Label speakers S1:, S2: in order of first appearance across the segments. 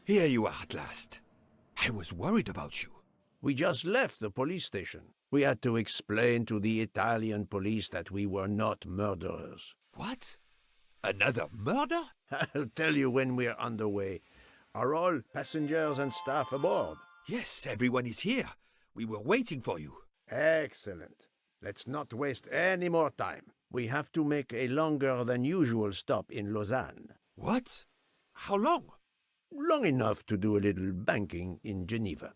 S1: Here you are at last. I was worried about you.
S2: We just left the police station. We had to explain to the Italian police that we were not murderers.
S1: What? Another murder?
S2: I'll tell you when we're underway. Are all passengers and staff aboard?
S1: Yes, everyone is here. We were waiting for you.
S2: Excellent. Let's not waste any more time. We have to make a longer than usual stop in Lausanne.
S1: What? How long?
S2: Long enough to do a little banking in Geneva.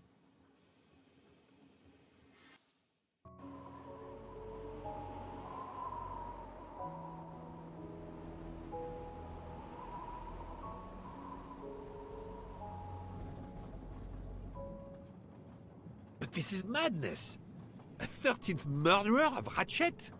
S1: But this is madness. A 13th murderer of Ratchet?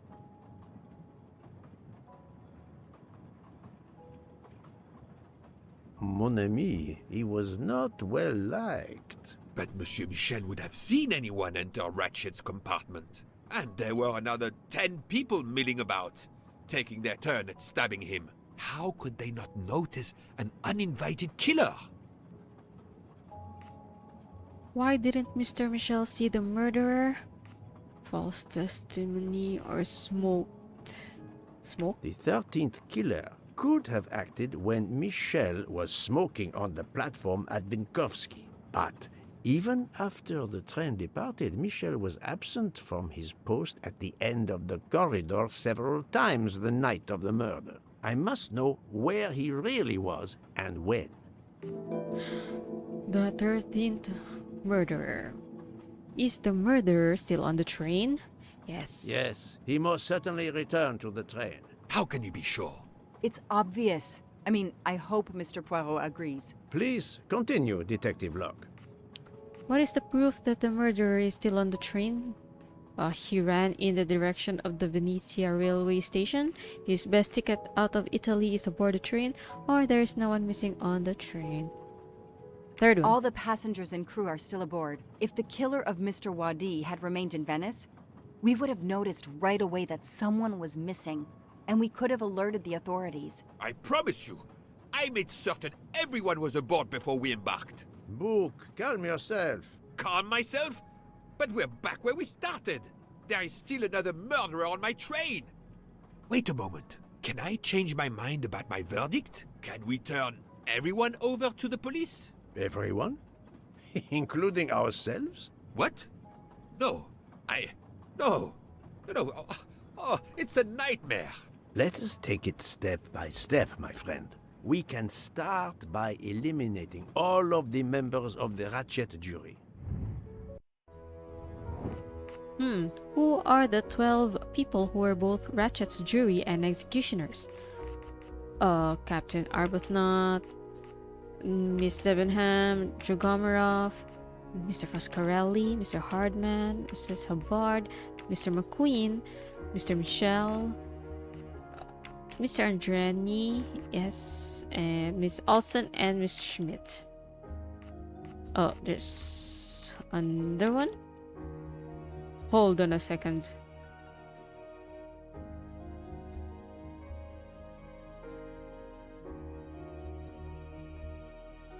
S2: Mon ami, he was not well liked.
S1: But Monsieur Michel would have seen anyone enter Ratchet's compartment. And there were another 10 people milling about, taking their turn at stabbing him. How could they not notice an uninvited killer?
S3: Why didn't Mr. Michel see the murderer? False testimony or smoked? Smoke?
S2: The 13th killer could have acted when Michel was smoking on the platform at Vinkovsky. But even after the train departed, Michel was absent from his post at the end of the corridor several times the night of the murder. I must know where he really was and when.
S3: The 13th murderer. Is the murderer still on the train? Yes.
S2: Yes, he most certainly returned to the train.
S1: How can you be sure?
S4: It's obvious. I mean, I hope Mr. Poirot agrees.
S2: Please continue, Detective Locke.
S3: What is the proof that the murderer is still on the train? He ran in the direction of the Venezia railway station. His best ticket out of Italy is aboard the train, or there is no one missing on the train. Third one.
S4: All the passengers and crew are still aboard. If the killer of Mr. Wadi had remained in Venice, we would have noticed right away that someone was missing, and we could have alerted the authorities.
S1: I promise you, I made certain everyone was aboard before we embarked.
S2: Book, calm yourself.
S1: Calm myself? But we're back where we started. There is still another murderer on my train. Wait a moment. Can I change my mind about my verdict? Can we turn everyone over to the police?
S2: Everyone? Including ourselves?
S1: What? No. No. It's a nightmare.
S2: Let us take it step by step, my friend. We can start by eliminating all of the members of the Ratchet jury.
S3: Who are the 12 people who were both Ratchet's jury and executioners? Captain Arbuthnot, Miss Debenham, Dragomarov, Mr. Foscarelli, Mr. Hardman, Mrs. Hubbard, Mr. McQueen, Mr. Michel, Mr. Andreni, yes, and Miss Olsen and Miss Schmidt. Oh, there's another one? Hold on a second.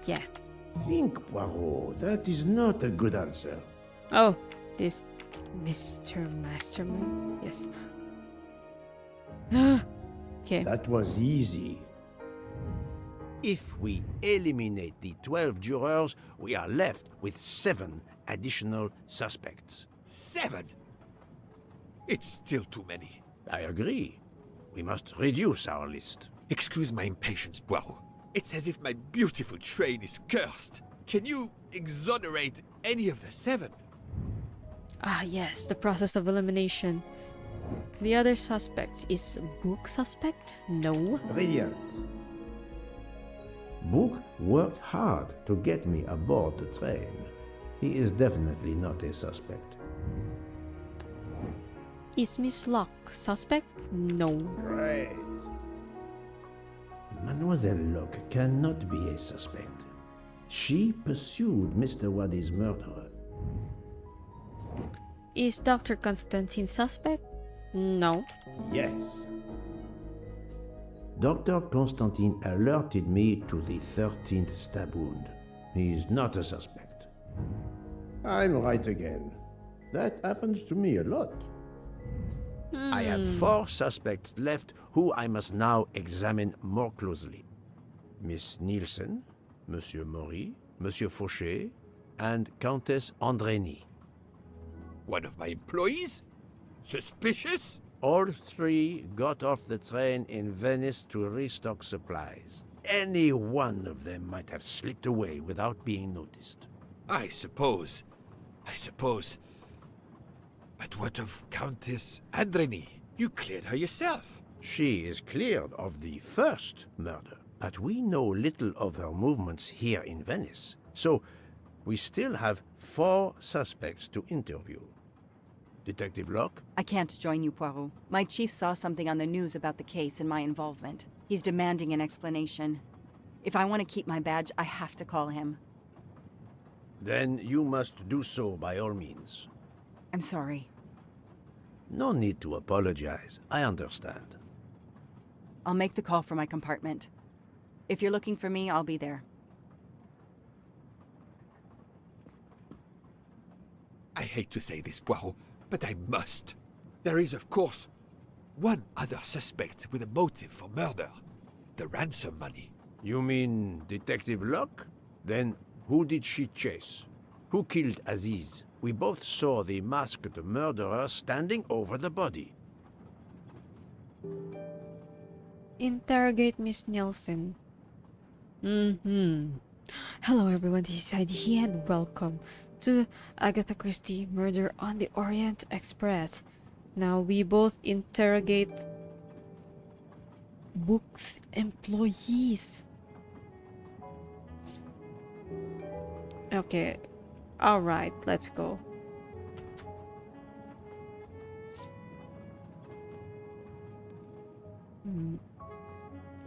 S3: Yeah.
S2: Think, Poirot. That is not a good answer.
S3: Oh, this Mr. Masterman. Yes. Okay.
S2: That was easy. If we eliminate the 12 jurors, we are left with 7 additional suspects.
S1: 7? It's still too many.
S2: I agree. We must reduce our list.
S1: Excuse my impatience, Poirot. It's as if my beautiful train is cursed. Can you exonerate any of the 7?
S3: Ah, yes, the process of elimination. The other suspect is Book suspect? No.
S2: Brilliant. Book worked hard to get me aboard the train. He is definitely not a suspect.
S3: Is Miss Locke suspect? No.
S2: Right. Mademoiselle Locke cannot be a suspect. She pursued Mr. Wadi's murderer.
S3: Is Dr. Constantine suspect? No.
S2: Yes. Dr. Constantine alerted me to the 13th stab wound. He's not a suspect. I'm right again. That happens to me a lot. I have 4 suspects left who I must now examine more closely. Miss Nielsen, Monsieur Maury, Monsieur Fauché, and Countess Andrény.
S1: One of my employees? Suspicious?
S2: All 3 got off the train in Venice to restock supplies. Any one of them might have slipped away without being noticed.
S1: I suppose. But what of Countess Andrény? You cleared her yourself.
S2: She is cleared of the first murder, but we know little of her movements here in Venice. So, we still have 4 suspects to interview. Detective Locke?
S4: I can't join you, Poirot. My chief saw something on the news about the case and my involvement. He's demanding an explanation. If I want to keep my badge, I have to call him.
S2: Then you must do so by all means.
S4: I'm sorry.
S2: No need to apologize. I understand.
S4: I'll make the call for my compartment. If you're looking for me, I'll be there.
S1: I hate to say this, Poirot, but I must. There is, of course, one other suspect with a motive for murder. The ransom money.
S2: You mean Detective Locke? Then who did she chase? Who killed Aziz? We both saw the masked murderer standing over the body.
S3: Interrogate Miss Nielsen. Hello everyone, this is Heidi and welcome to Agatha Christie Murder on the Orient Express. Now we both interrogate Book's employees. Okay, alright, let's go.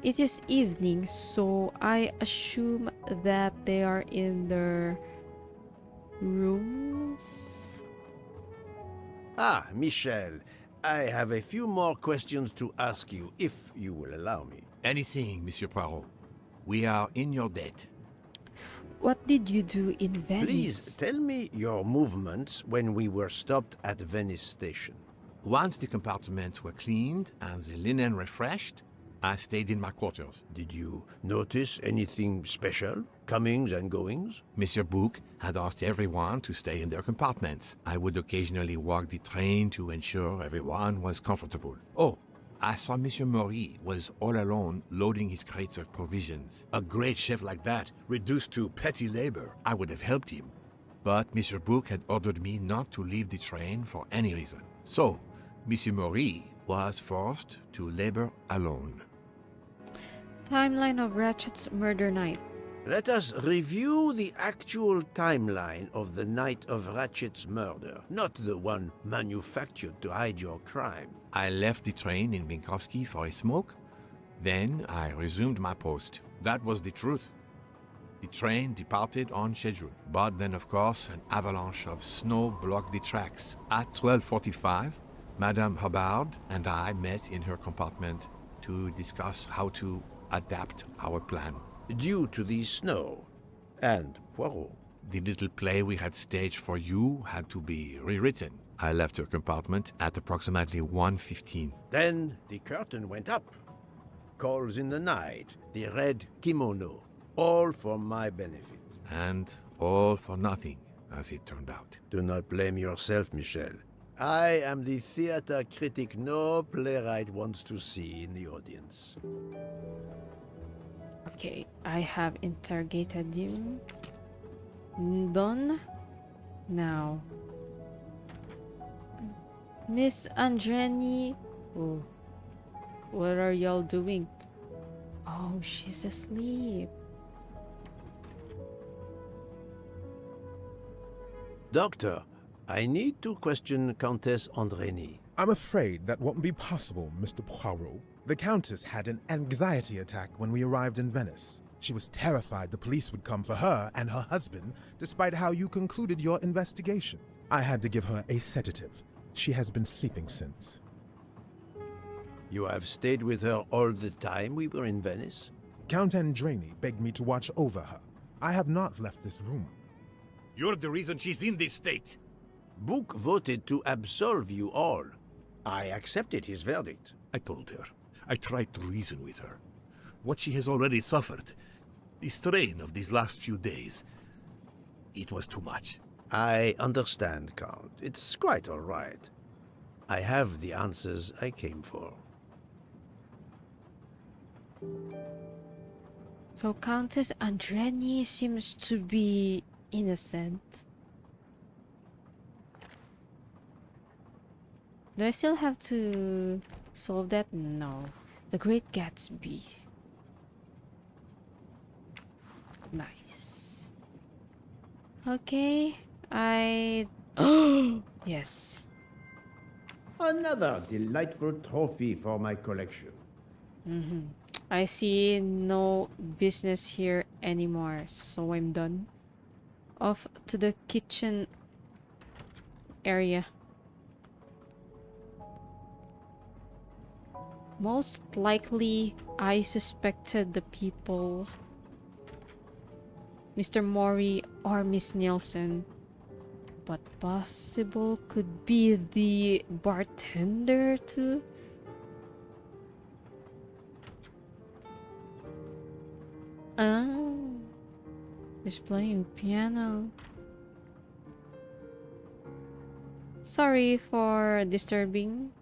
S3: It is evening, so I assume that they are in their rooms.
S2: Ah, Michel, I have a few more questions to ask you, if you will allow me.
S5: Anything, Monsieur Poirot. We are in your debt.
S3: What did you do in Venice?
S2: Please tell me your movements when we were stopped at Venice Station.
S5: Once the compartments were cleaned and the linen refreshed, I stayed in my quarters.
S2: Did you notice anything special? Comings and goings?
S5: Monsieur Bouc had asked everyone to stay in their compartments. I would occasionally walk the train to ensure everyone was comfortable. Oh, I saw Monsieur Maury was all alone loading his crates of provisions. A great chef like that, reduced to petty labor, I would have helped him. But Monsieur Bouc had ordered me not to leave the train for any reason. So, Monsieur Maury was forced to labor alone.
S3: Timeline of Ratchet's murder night.
S2: Let us review the actual timeline of the night of Ratchet's murder, not the one manufactured to hide your crime.
S5: I left the train in Minkowski for a smoke. Then I resumed my post. That was the truth. The train departed on schedule. But then, of course, an avalanche of snow blocked the tracks. At 12:45, Madame Hubbard and I met in her compartment to discuss how to adapt our plan.
S2: Due to the snow and Poirot.
S5: The little play we had staged for you had to be rewritten. I left her compartment at approximately 1:15.
S2: Then the curtain went up. Calls in the night, the red kimono, all for my benefit.
S5: And all for nothing, as it turned out.
S2: Do not blame yourself, Michel. I am the theater critic no playwright wants to see in the audience.
S3: Okay, I have interrogated you. Done. Now, Miss Andrény. Oh, what are y'all doing? Oh, she's asleep.
S2: Doctor, I need to question Countess Andrény.
S6: I'm afraid that won't be possible, Mr. Poirot. The Countess had an anxiety attack when we arrived in Venice. She was terrified the police would come for her and her husband, despite how you concluded your investigation. I had to give her a sedative. She has been sleeping since.
S2: You have stayed with her all the time we were in Venice?
S6: Count Andrény begged me to watch over her. I have not left this room.
S5: You're the reason she's in this state.
S2: Book voted to absolve you all. I accepted his verdict.
S5: I told her. I tried to reason with her. What she has already suffered, the strain of these last few days, it was too much.
S2: I understand, Count. It's quite all right. I have the answers I came for.
S3: So Countess Andreni seems to be innocent. Do I still have to solve that? No. The Great Gatsby. Nice. Okay. Oh, yes.
S2: Another delightful trophy for my collection.
S3: I see no business here anymore, so I'm done. Off to the kitchen area. Most likely, I suspected the people. Mr. Mori or Miss Nielsen. But possible could be the bartender too. Oh, he's playing piano. Sorry for disturbing.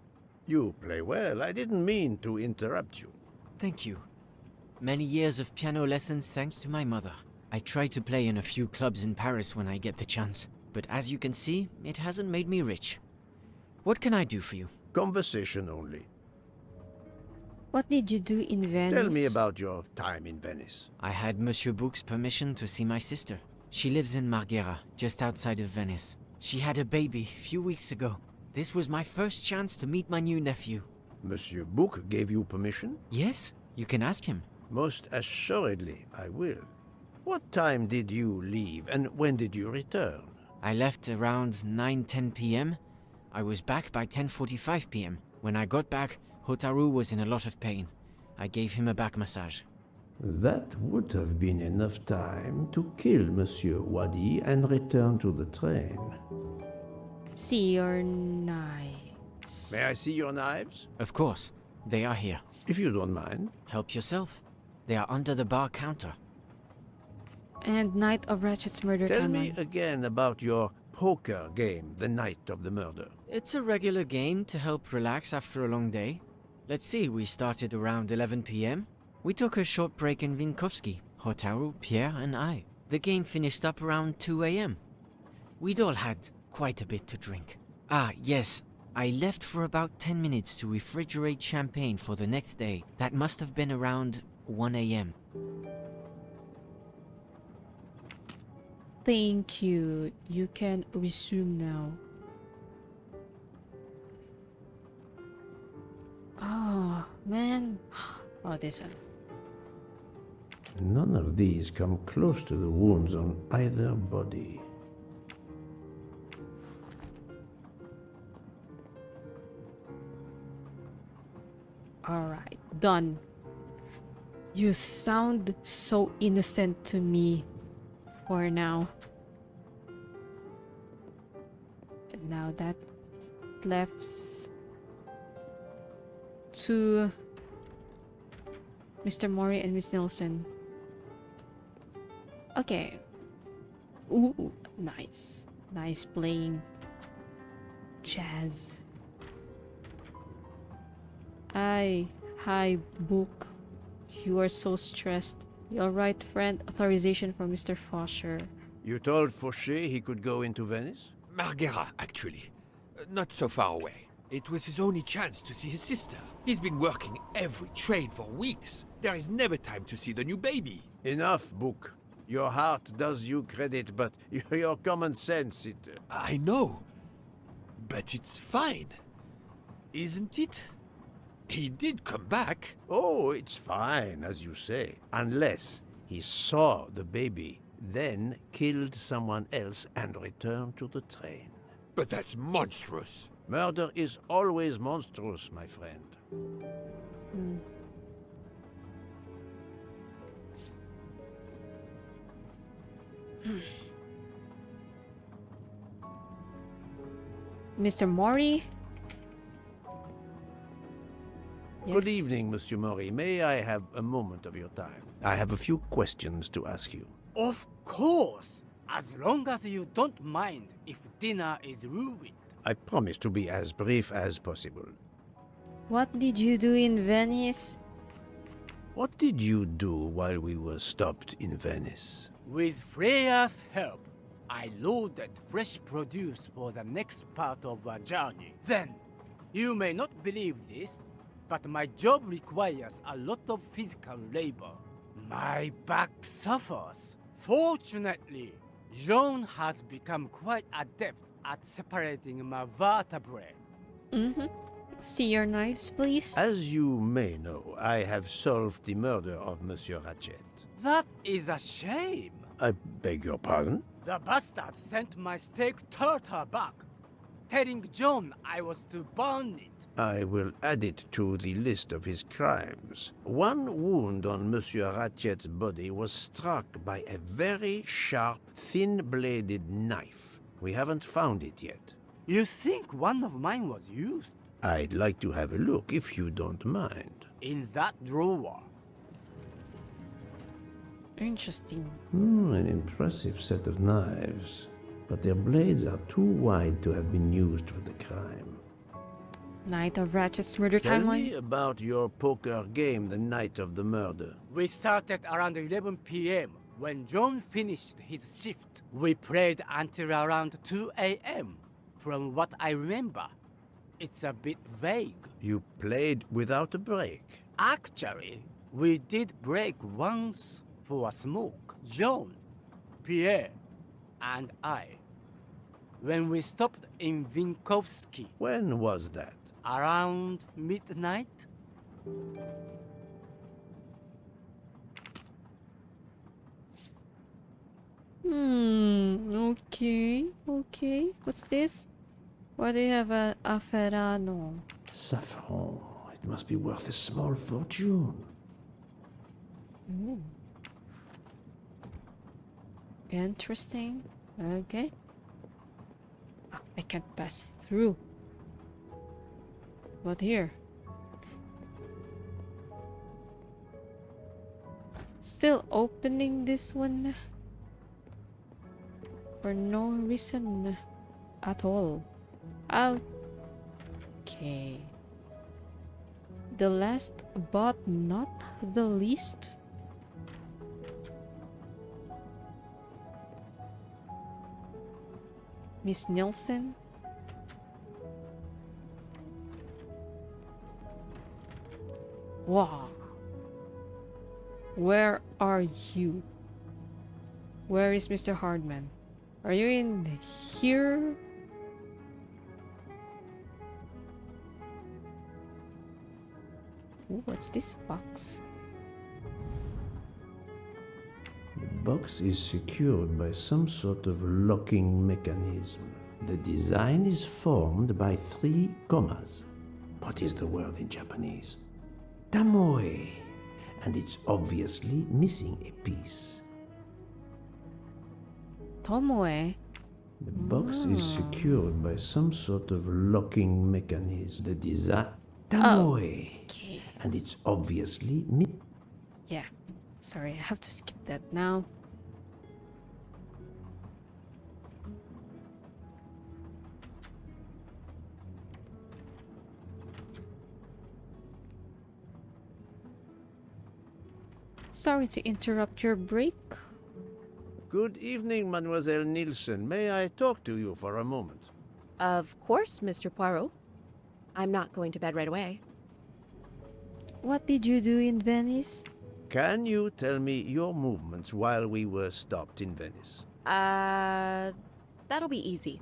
S2: You play well. I didn't mean to interrupt you.
S7: Thank you. Many years of piano lessons thanks to my mother. I try to play in a few clubs in Paris when I get the chance, but as you can see, it hasn't made me rich. What can I do for you?
S2: Conversation only.
S3: What did you do in Venice?
S2: Tell me about your time in Venice.
S7: I had Monsieur Book's permission to see my sister. She lives in Marghera, just outside of Venice. She had a baby a few weeks ago. This was my first chance to meet my new nephew.
S2: Monsieur Book gave you permission?
S7: Yes, you can ask him.
S2: Most assuredly, I will. What time did you leave and when did you return?
S7: I left around 9:10 p.m. I was back by 10:45 p.m. When I got back, Hotaru was in a lot of pain. I gave him a back massage.
S2: That would have been enough time to kill Monsieur Wadi and return to the train.
S3: See your knives.
S2: May I see your knives?
S7: Of course, they are here.
S2: If you don't mind.
S7: Help yourself. They are under the bar counter.
S3: And Night of Ratchet's murder
S2: Tell
S3: timeline.
S2: me again about your poker game the night of the murder.
S7: It's a regular game to help relax after a long day. Let's see, we started around 11 p.m. We took a short break in Vinkovsky, Hotaru, Pierre, and I. The game finished up around 2 a.m. We'd all had quite a bit to drink. Ah, yes, I left for about 10 minutes to refrigerate champagne for the next day. That must have been around 1 a.m.
S3: Thank you. You can resume now. Oh, man. Oh, this one.
S2: None of these come close to the wounds on either body.
S3: Alright, done. You sound so innocent to me for now. And now that left to Mr. Mori and Miss Nielsen. Okay. Ooh, nice. Nice playing jazz. Hi, Book. You are so stressed. You all right, friend? Authorization for Mr. Fosher.
S2: You told Fauché he could go into Venice?
S1: Marghera, actually. Not so far away. It was his only chance to see his sister. He's been working every train for weeks. There is never time to see the new baby.
S2: Enough, Book. Your heart does you credit, but your common sense,
S1: I know. But it's fine. Isn't it? He did come back.
S2: Oh, it's fine, as you say. Unless he saw the baby, then killed someone else and returned to the train.
S1: But that's monstrous.
S2: Murder is always monstrous, my friend.
S3: Mr. Mori?
S2: Good
S3: Yes.
S2: evening, Monsieur Mori. May I have a moment of your time? I have a few questions to ask you.
S8: Of course, as long as you don't mind if dinner is ruined.
S2: I promise to be as brief as possible.
S3: What did you do in Venice?
S2: What did you do while we were stopped in Venice?
S8: With Freya's help, I loaded fresh produce for the next part of our journey. Then, you may not believe this, but my job requires a lot of physical labor. My back suffers. Fortunately, Jean has become quite adept at separating my vertebrae.
S3: Mm-hmm. See your knives, please?
S2: As you may know, I have solved the murder of Monsieur Ratchet.
S8: That is a shame.
S2: I beg your pardon?
S8: The bastard sent my steak tartar back, telling John I was to burn it.
S2: I will add it to the list of his crimes. One wound on Monsieur Ratchet's body was struck by a very sharp, thin-bladed knife. We haven't found it yet.
S8: You think one of mine was used?
S2: I'd like to have a look, if you don't mind.
S8: In that drawer.
S3: Interesting.
S2: An impressive set of knives. But their blades are too wide to have been used for the crime.
S3: Night of Ratchet's murder
S2: Tell
S3: timeline?
S2: me about your poker game the night of the murder.
S8: We started around 11 p.m. when John finished his shift. We played until around 2 a.m. From what I remember, it's a bit vague.
S2: You played without a break.
S8: Actually, we did break once for a smoke. John, Pierre, and I. When we stopped in Vinkovsky
S2: When was that?
S8: around midnight.
S3: Okay. What's this? Why do you have a Aferrano?
S2: Saffron. It must be worth a small fortune.
S3: Ooh. Interesting. Okay. Ah, I can't pass through. What here? Still opening this one for no reason at all. Okay. The last but not the least. Miss Nielsen. Wow. Where are you? Where is Mr. Hardman? Are you in here? Ooh, what's this box?
S2: The box is secured by some sort of locking mechanism. The design is formed by 3 commas. What is the word in Japanese? Tamoe. And it's obviously missing a piece.
S3: Tomoe.
S2: The box is secured by some sort of locking mechanism. The design... Tamoe.
S3: Okay.
S2: And it's obviously
S3: Yeah. Sorry, I have to skip that now. Sorry to interrupt your break.
S2: Good evening, Mademoiselle Nielsen. May I talk to you for a moment?
S9: Of course, Mr. Poirot. I'm not going to bed right away.
S3: What did you do in Venice?
S2: Can you tell me your movements while we were stopped in Venice?
S9: That'll be easy.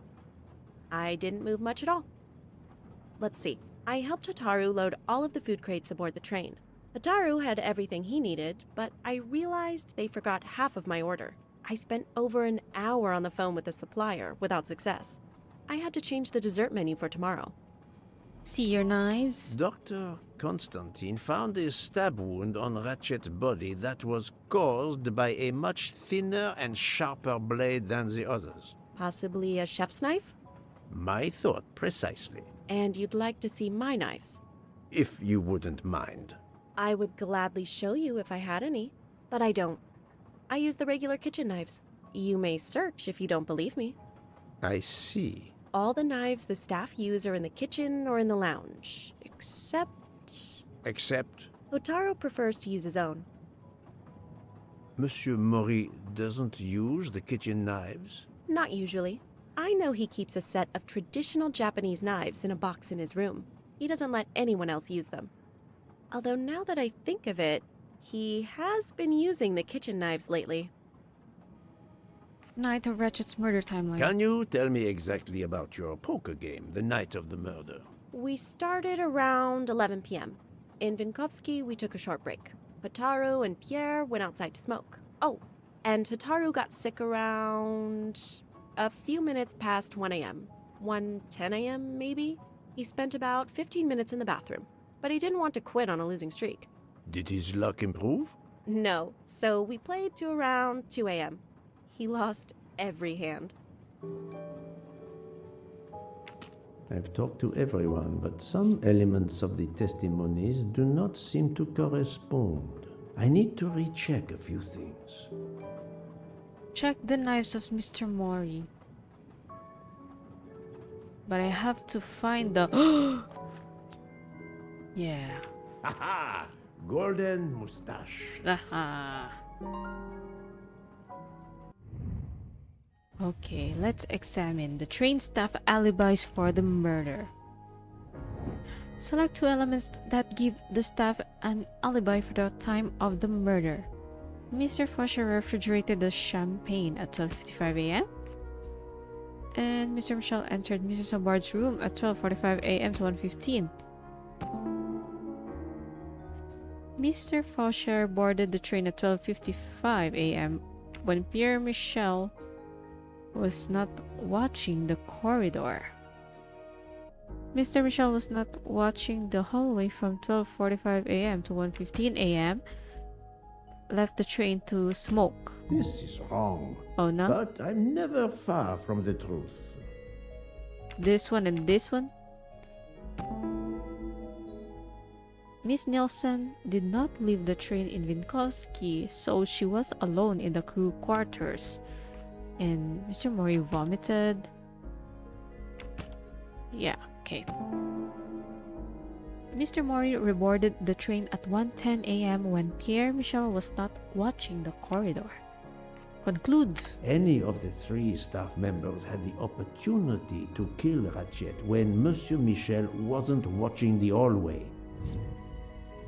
S9: I didn't move much at all. Let's see. I helped Hataru load all of the food crates aboard the train. Hataru had everything he needed, but I realized they forgot half of my order. I spent over an hour on the phone with the supplier without success. I had to change the dessert menu for tomorrow.
S3: See your knives?
S2: Dr. Constantine found a stab wound on Ratchet's body that was caused by a much thinner and sharper blade than the others.
S9: Possibly a chef's knife?
S2: My thought precisely.
S9: And you'd like to see my knives?
S2: If you wouldn't mind.
S9: I would gladly show you if I had any, but I don't. I use the regular kitchen knives. You may search if you don't believe me.
S2: I see.
S9: All the knives the staff use are in the kitchen or in the lounge, except...
S2: Except
S9: Hotaru prefers to use his own.
S2: Monsieur Mori doesn't use the kitchen knives?
S9: Not usually. I know he keeps a set of traditional Japanese knives in a box in his room. He doesn't let anyone else use them. Although now that I think of it, he has been using the kitchen knives lately.
S3: Night of Ratchet's murder timeline.
S2: Can you tell me exactly about your poker game the night of the murder?
S9: We started around 11 p.m. In Vinkovsky, we took a short break. Hotaru and Pierre went outside to smoke. Oh, and Hotaru got sick around a few minutes past 1 a.m. 1:10 a.m. maybe? He spent about 15 minutes in the bathroom, but he didn't want to quit on a losing streak.
S2: Did his luck improve?
S9: No, so we played to around 2 a.m. He lost every hand.
S2: I've talked to everyone, but some elements of the testimonies do not seem to correspond. I need to recheck a few things.
S3: Check the knives of Mr. Mori. But I have to find the... Yeah.
S2: Haha! Golden mustache.
S3: Aha. Okay, let's examine the train staff alibis for the murder. Select two elements that give the staff an alibi for the time of the murder. Mr. Fosher refrigerated the champagne at 12:55 a.m. And Mr. Michel entered Mrs. Hubbard's room at 12:45 a.m. to 1:15. Mr. Fosher boarded the train at 12:55 a.m. when Pierre Michel was not watching the corridor. Mr. Michel was not watching the hallway from 12:45 a.m. to 1:15 a.m. Left the train to smoke.
S2: This is wrong.
S3: Oh no?
S2: But I'm never far from the truth.
S3: This one and this one? Miss Nielsen did not leave the train in Vinkovsky, so she was alone in the crew quarters. And Mr. Mori vomited. Yeah, okay. Mr. Mori reboarded the train at 1:10 a.m. when Pierre Michel was not watching the corridor. Conclude.
S2: Any of the three staff members had the opportunity to kill Ratchet when Monsieur Michel wasn't watching the hallway.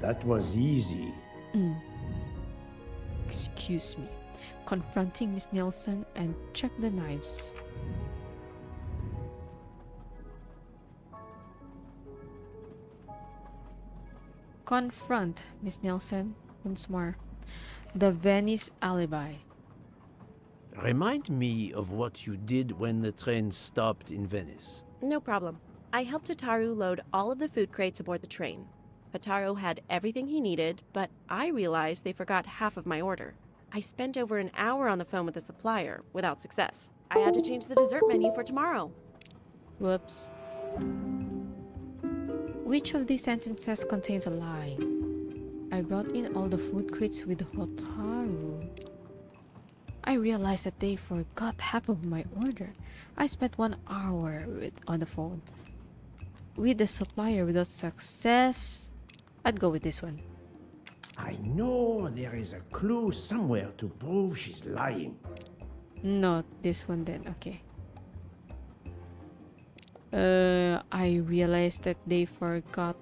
S2: That was easy.
S3: Excuse me. Confronting Miss Nielsen and check the knives. Confront Miss Nielsen once more. The Venice alibi.
S2: Remind me of what you did when the train stopped in Venice.
S9: No problem. I helped Hotaru load all of the food crates aboard the train. Hotaru had everything he needed, but I realized they forgot half of my order. I spent over an hour on the phone with the supplier, without success. I had to change the dessert menu for tomorrow.
S3: Whoops. Which of these sentences contains a lie? I brought in all the food crates with Hotaru. I realized that they forgot half of my order. I spent 1 hour on the phone with the supplier without success. I'd go with this one.
S2: I know there is a clue somewhere to prove she's lying.
S3: Not this one then, okay. I realized that they forgot.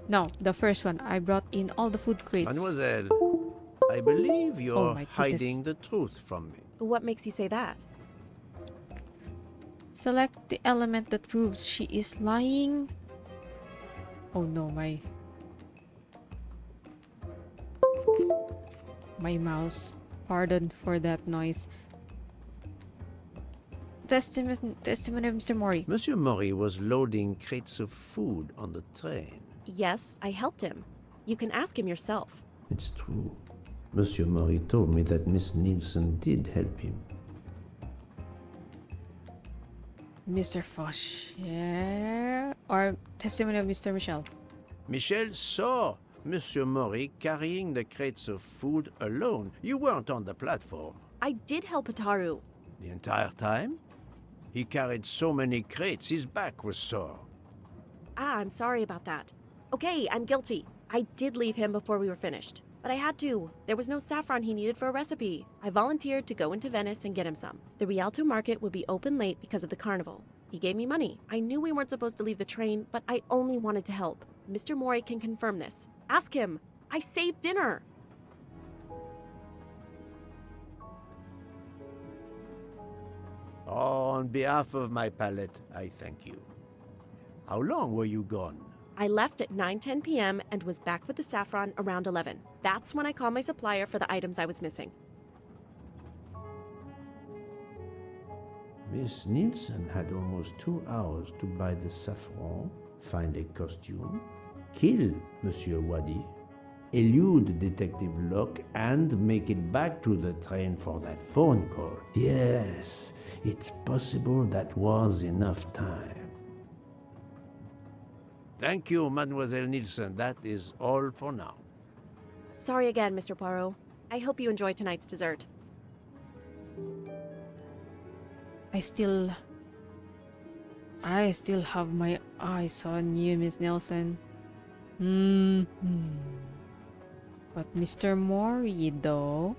S3: No, the first one. I brought in all the food crates.
S2: Mademoiselle, I believe you're
S3: my
S2: hiding
S3: goodness.
S2: the truth from me.
S9: What makes you say that?
S3: Select the element that proves she is lying. Oh no, my mouse. Pardon for that noise. testimony of Mr. Mori.
S2: Monsieur Mori was loading crates of food on the train.
S9: Yes, I helped him. You can ask him yourself.
S2: It's true. Monsieur Mori told me that Miss Nielsen did help him.
S3: Mr. Faucher or testimony of Mr. Michel.
S2: Michel saw Monsieur Mori carrying the crates of food alone. You weren't on the platform.
S9: I did help Hataru.
S2: The entire time? He carried so many crates, his back was sore.
S9: Ah, I'm sorry about that. Okay, I'm guilty. I did leave him before we were finished. But I had to. There was no saffron he needed for a recipe. I volunteered to go into Venice and get him some. The Rialto market would be open late because of the carnival. He gave me money. I knew we weren't supposed to leave the train, but I only wanted to help. Mr. Mori can confirm this. Ask him. I saved dinner.
S2: Oh, on behalf of my palate, I thank you. How long were you gone?
S9: I left at 9:10 p.m. and was back with the saffron around 11. That's when I called my supplier for the items I was missing.
S2: Miss Nielsen had almost 2 hours to buy the saffron, find a costume, kill Monsieur Wadi, elude Detective Locke, and make it back to the train for that phone call. Yes, it's possible that was enough time. Thank you, Mademoiselle Nielsen. That is all for now.
S9: Sorry again, Mr. Poirot. I hope you enjoy tonight's dessert.
S3: I still have my eyes on you, Miss Nelson. But Mr. Mori, though.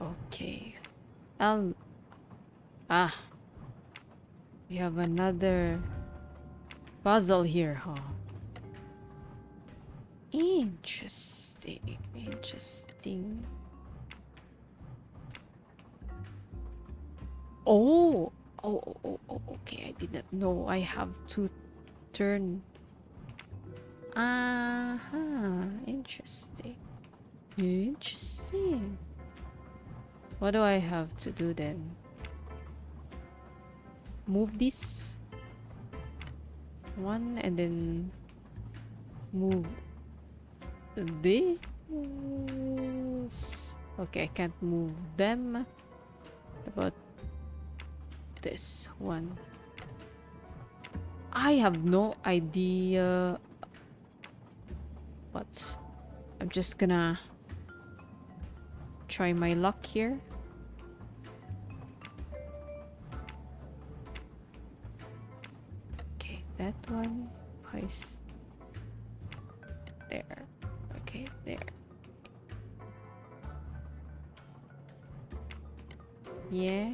S3: Okay. We have another puzzle here, huh? Interesting. Oh, okay. I did not know I have to turn. Interesting. What do I have to do then? Move this one and then move this. Okay, I can't move them. About this one. I have no idea. But I'm just gonna try my luck here. Okay, that one is there. Okay, there. Yeah.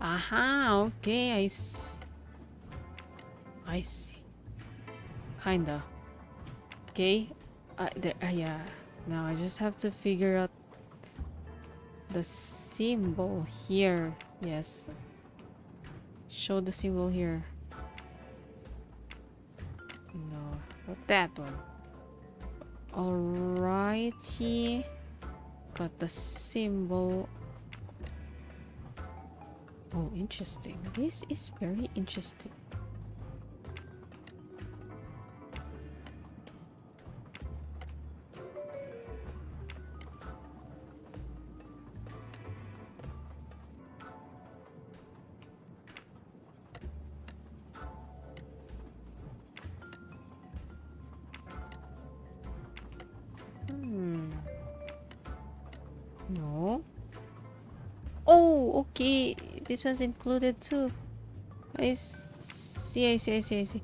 S3: Aha, okay, I see. Kinda. Okay. Yeah. Now I just have to figure out the symbol here. Yes. Show the symbol here. No, not that one. Alrighty. Got the symbol. Oh, interesting. This is very interesting. key. This one's included too. I see.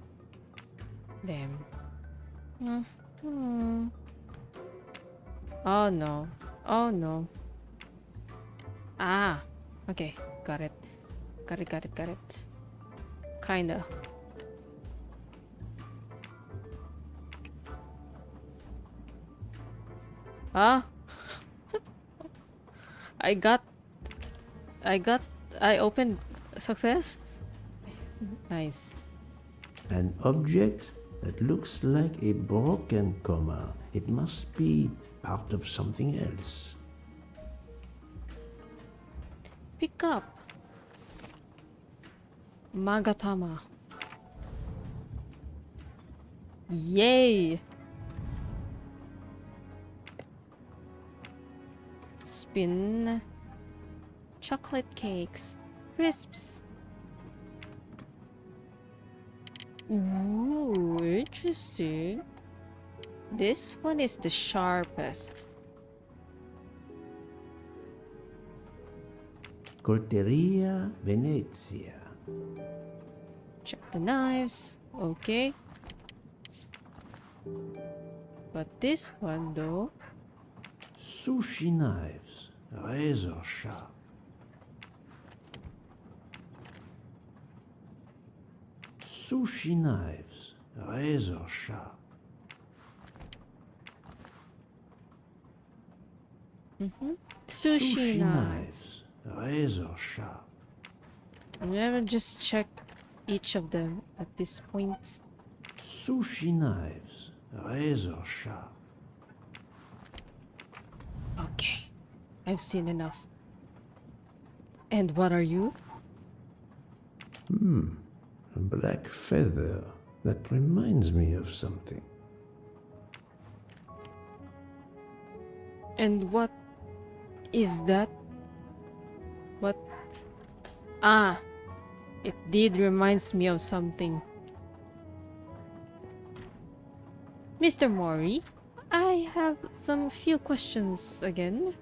S3: Damn. Oh no. Oh no. Ah. Okay. Got it. Got it. Kinda. Ah. I opened success. Nice.
S2: An object that looks like a broken comma. It must be part of something else.
S3: Pick up. Magatama. Yay! Spin. Chocolate cakes. Crisps. Ooh, interesting. This one is the sharpest.
S2: Colteria Venezia.
S3: Check the knives. Okay. But this one though.
S2: Sushi knives. Razor sharp. Sushi knives. Razor sharp.
S3: Sushi knives.
S2: Razor sharp.
S3: I'll never just check each of them at this point.
S2: Sushi knives. Razor sharp.
S3: Okay. I've seen enough. And what are you?
S2: A black feather. That reminds me of something.
S3: And what is that? What? Ah, it did reminds me of something. Mr. Mori, I have some few questions again.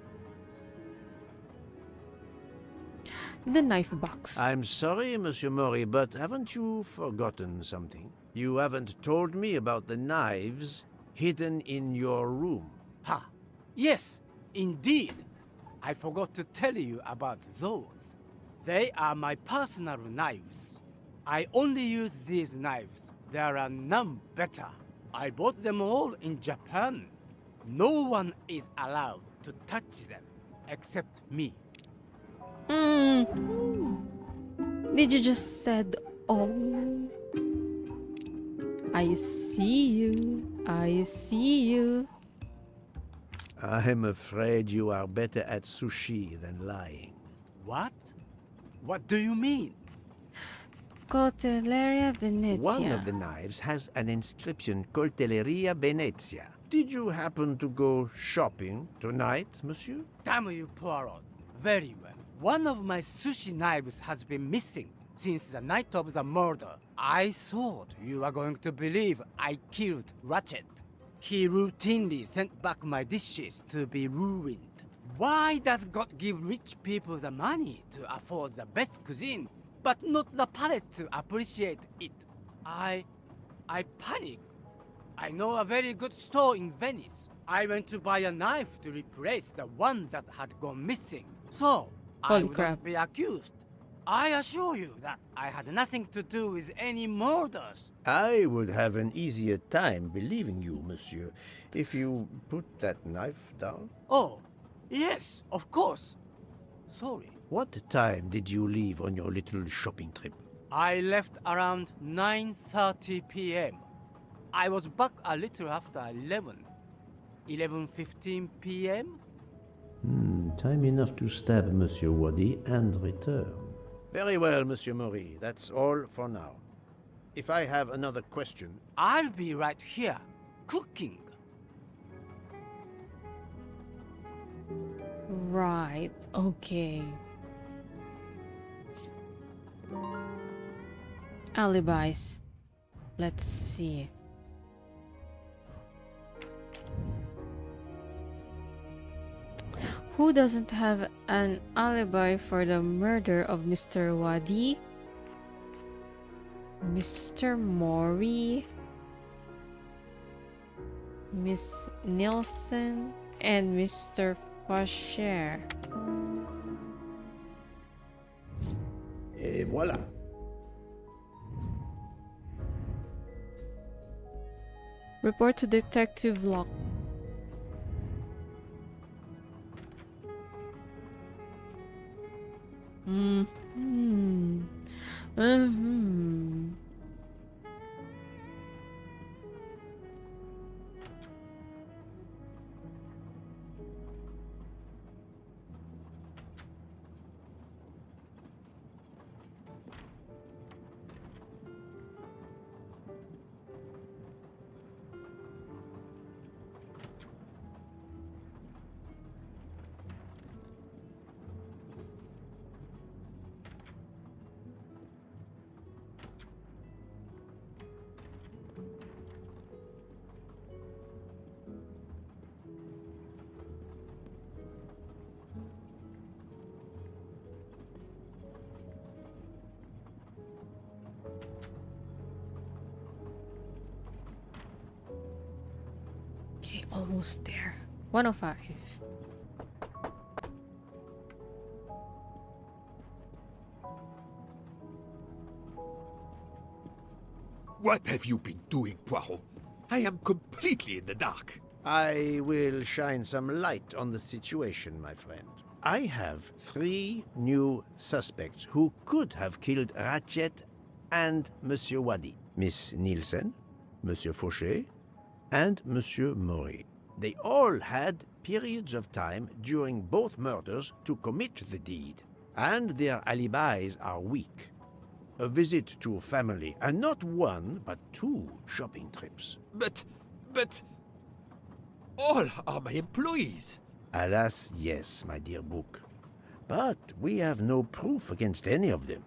S3: The knife box.
S2: I'm sorry, Monsieur Mori, but haven't you forgotten something? You haven't told me about the knives hidden in your room.
S8: Ha! Yes, indeed. I forgot to tell you about those. They are my personal knives. I only use these knives. There are none better. I bought them all in Japan. No one is allowed to touch them except me.
S3: Did you just said oh? I see you.
S2: I'm afraid you are better at sushi than lying.
S8: What? What do you mean?
S3: Coltelleria Venezia.
S2: One of the knives has an inscription, Coltelleria Venezia. Did you happen to go shopping tonight, monsieur?
S8: Damn you, Poirot. Very well. One of my sushi knives has been missing since the night of the murder. I thought you were going to believe I killed Ratchet. He routinely sent back my dishes to be ruined. Why does God give rich people the money to afford the best cuisine, but not the palate to appreciate it? I panic. I know a very good store in Venice. I went to buy a knife to replace the one that had gone missing. So, I
S3: Holy
S8: would
S3: crap.
S8: not be accused. I assure you that I had nothing to do with any murders.
S2: I would have an easier time believing you, monsieur, if you put that knife down.
S8: Oh, yes, of course. Sorry.
S2: What time did you leave on your little shopping trip?
S8: I left around 9:30 p.m. I was back a little after 11. 11:15 p.m.?
S2: Time enough to stab Monsieur Wadi and return. Very well, Monsieur Mori. That's all for now. If I have another question...
S8: I'll be right here, cooking.
S3: Right, okay. Alibis. Let's see. Who doesn't have an alibi for the murder of Mr. Wadi? Mr. Mori, Miss Nielsen, and Mr. Fasher.
S2: Et voilà.
S3: Report to Detective Locke. Okay, almost there. 105.
S1: What have you been doing, Poirot? I am completely in the dark.
S2: I will shine some light on the situation, my friend. I have 3 new suspects who could have killed Ratchet and Monsieur Wadi. Miss Nielsen, Monsieur Fauché, and Monsieur Mori. They all had periods of time during both murders to commit the deed, and their alibis are weak. A visit to family, and not 1, but 2 shopping trips.
S1: But... all are my employees.
S2: Alas, yes, my dear book. But we have no proof against any of them.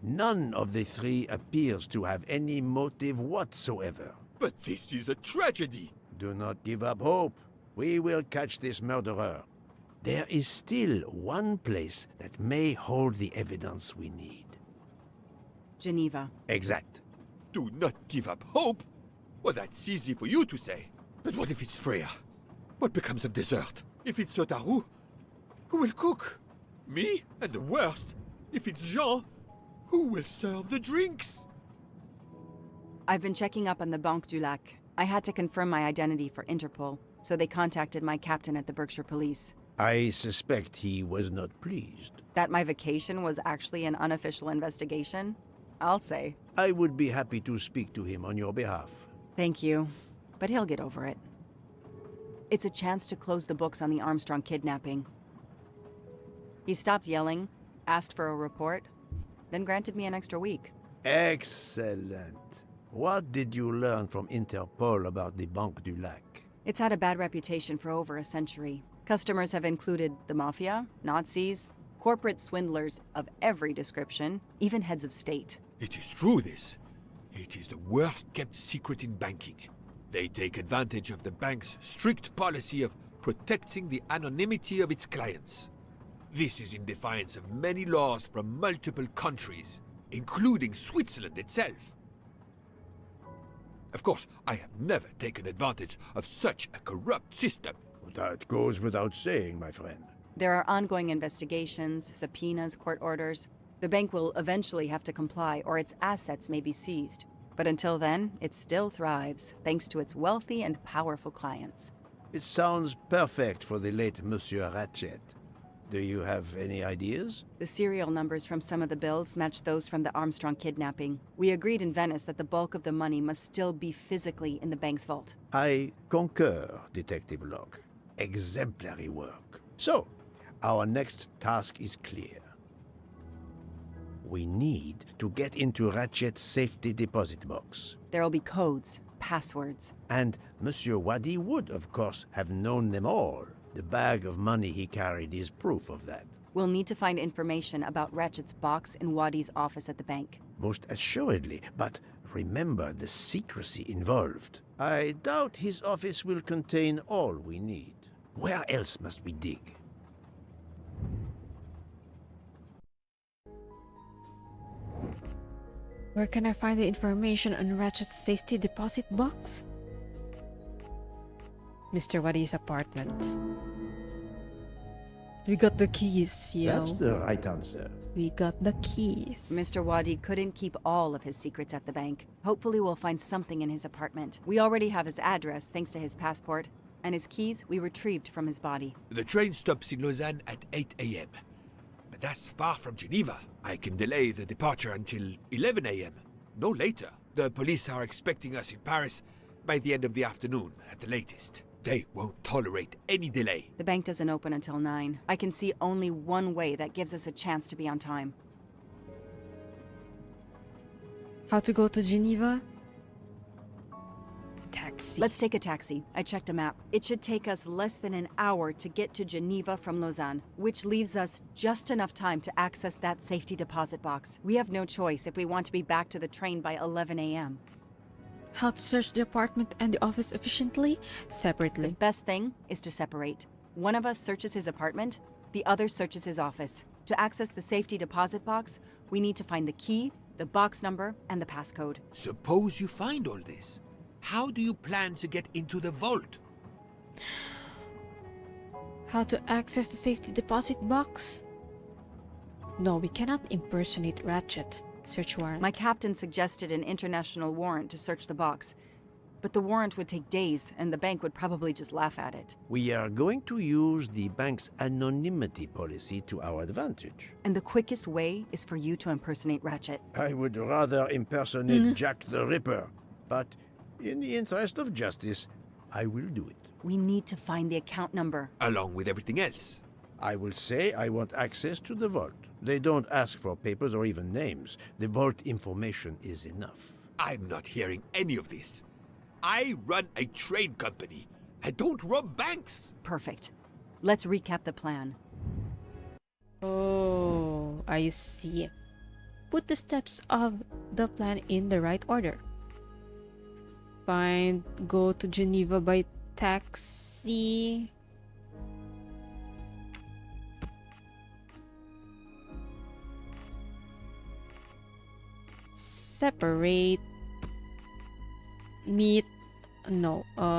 S2: None of the 3 appears to have any motive whatsoever.
S1: But this is a tragedy.
S2: Do not give up hope. We will catch this murderer. There is still one place that may hold the evidence we need.
S4: Geneva.
S2: Exact.
S1: Do not give up hope? Well, that's easy for you to say. But what if it's Freya? What becomes of dessert? If it's Sotaru, who will cook? Me? And the worst, if it's Jean, who will serve the drinks?
S4: I've been checking up on the Banque du Lac. I had to confirm my identity for Interpol, so they contacted my captain at the Berkshire Police.
S2: I suspect he was not pleased.
S4: That my vacation was actually an unofficial investigation? I'll say.
S2: I would be happy to speak to him on your behalf.
S4: Thank you, but he'll get over it. It's a chance to close the books on the Armstrong kidnapping. He stopped yelling, asked for a report, then granted me an extra week.
S2: Excellent. What did you learn from Interpol about the Banque du Lac?
S4: It's had a bad reputation for over a century. Customers have included the mafia, Nazis, corporate swindlers of every description, even heads of state.
S1: It is true, this. It is the worst kept secret in banking. They take advantage of the bank's strict policy of protecting the anonymity of its clients. This is in defiance of many laws from multiple countries, including Switzerland itself. Of course, I have never taken advantage of such a corrupt system.
S2: That goes without saying, my friend.
S4: There are ongoing investigations, subpoenas, court orders. The bank will eventually have to comply, or its assets may be seized. But until then, it still thrives, thanks to its wealthy and powerful clients.
S2: It sounds perfect for the late Monsieur Ratchet. Do you have any ideas?
S4: The serial numbers from some of the bills match those from the Armstrong kidnapping. We agreed in Venice that the bulk of the money must still be physically in the bank's vault.
S2: I concur, Detective Locke. Exemplary work. So, our next task is clear. We need to get into Ratchet's safety deposit box.
S4: There'll be codes, passwords.
S2: And Monsieur Wadi would, of course, have known them all. The bag of money he carried is proof of that.
S4: We'll need to find information about Ratchet's box in Wadi's office at the bank.
S2: Most assuredly, but remember the secrecy involved. I doubt his office will contain all we need. Where else must we dig?
S3: Where can I find the information on Ratchet's safety deposit box? Mr. Waddy's apartment. We got the keys, yo.
S2: That's the right answer.
S3: We got the keys.
S4: Mr. Wadi couldn't keep all of his secrets at the bank. Hopefully we'll find something in his apartment. We already have his address thanks to his passport, and his keys we retrieved from his body.
S1: The train stops in Lausanne at 8 a.m. But that's far from Geneva. I can delay the departure until 11 a.m. No later. The police are expecting us in Paris by the end of the afternoon at the latest. They won't tolerate any delay.
S4: The bank doesn't open until 9. I can see only one way that gives us a chance to be on time.
S3: How to go to Geneva? Taxi.
S4: Let's take a taxi. I checked a map. It should take us less than an hour to get to Geneva from Lausanne, which leaves us just enough time to access that safety deposit box. We have no choice if we want to be back to the train by 11 a.m.
S3: How to search the apartment and the office efficiently? Separately.
S4: Best thing is to separate. One of us searches his apartment, the other searches his office. To access the safety deposit box, we need to find the key, the box number, and the passcode.
S1: Suppose you find all this. How do you plan to get into the vault?
S3: How to access the safety deposit box? No, we cannot impersonate Ratchet. Search warrant.
S4: My captain suggested an international warrant to search the box, but the warrant would take days, and the bank would probably just laugh at it.
S2: We are going to use the bank's anonymity policy to our advantage.
S4: And the quickest way is for you to impersonate Ratchet.
S2: I would rather impersonate Jack the Ripper, but in the interest of justice, I will do it.
S4: We need to find the account number.
S1: Along with everything else.
S2: I will say I want access to the vault. They don't ask for papers or even names. The vault information is enough.
S1: I'm not hearing any of this. I run a train company. I don't rob banks.
S4: Perfect. Let's recap the plan.
S3: Oh, I see. Put the steps of the plan in the right order. Go to Geneva by taxi. Separate.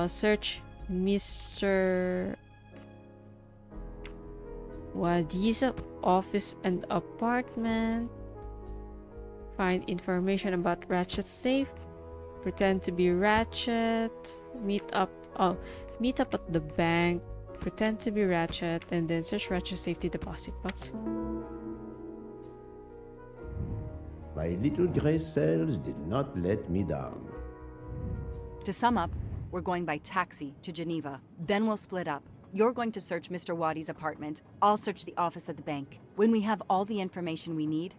S3: Search Mr. Wadi's office and apartment. Find information about Ratchet's safe. Pretend to be Ratchet. Meet up at the bank. Pretend to be Ratchet, and then search Ratchet's safety deposit box.
S2: My little gray cells did not let me down.
S4: To sum up, we're going by taxi to Geneva. Then we'll split up. You're going to search Mr. Wadi's apartment. I'll search the office at the bank. When we have all the information we need,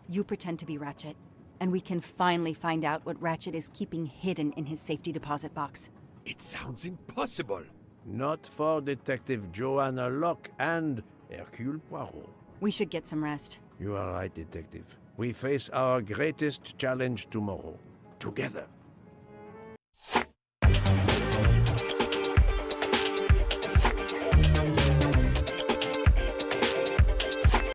S4: you pretend to be Ratchet, and we can finally find out what Ratchet is keeping hidden in his safety deposit box.
S1: It sounds impossible.
S2: Not for Detective Joanna Locke and Hercule Poirot.
S4: We should get some rest.
S2: You are right, Detective. We face our greatest challenge tomorrow. Together.